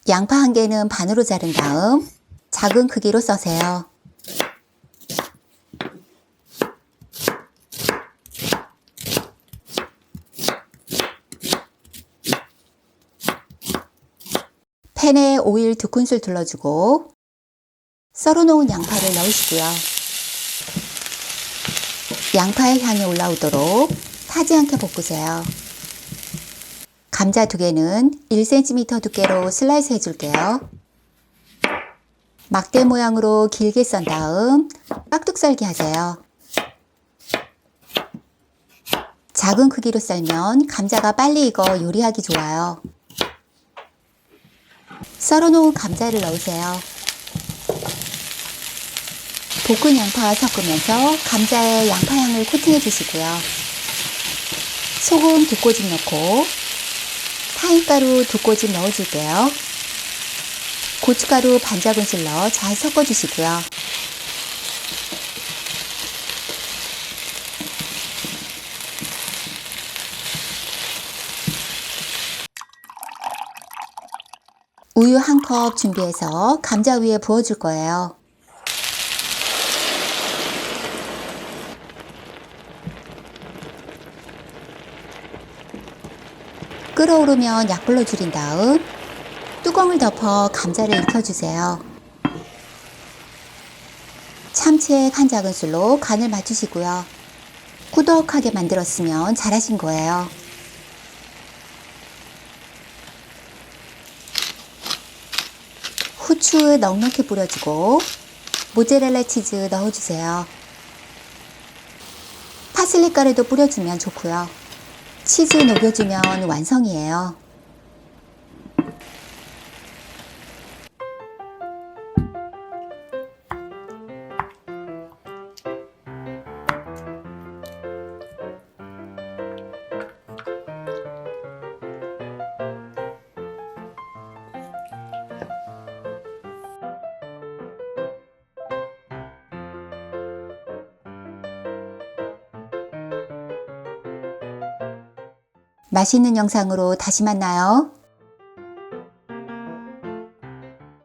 양파 1개는 반으로 자른 다음 작은 크기로 써세요. 팬에 오일 2큰술 둘러주고 썰어놓은 양파를 넣으시고요. 양파의 향이 올라오도록 타지 않게 볶으세요. 감자 2개는 1cm 두께로 슬라이스 해줄게요. 막대 모양으로 길게 썬 다음 깍둑 썰기 하세요. 작은 크기로 썰면 감자가 빨리 익어 요리하기 좋아요. 썰어놓은 감자를 넣으세요. 볶은 양파와 섞으면서 감자에 양파향을 코팅해 주시고요. 소금 2꼬집 넣고 타임가루 2꼬집 넣어줄게요. 고춧가루 반작은술 넣어 잘 섞어주시고요. 우유 1컵 준비해서 감자 위에 부어줄 거예요. 끓어오르면 약불로 줄인 다음 뚜껑을 덮어 감자를 익혀주세요. 참치액 1작은술로 간을 맞추시고요. 꾸덕하게 만들었으면 잘하신 거예요. 후추 넉넉히 뿌려주고 모짜렐라 치즈 넣어주세요. 파슬리 가루도 뿌려주면 좋고요. 치즈 녹여주면 완성이에요. 맛있는 영상으로 다시 만나요.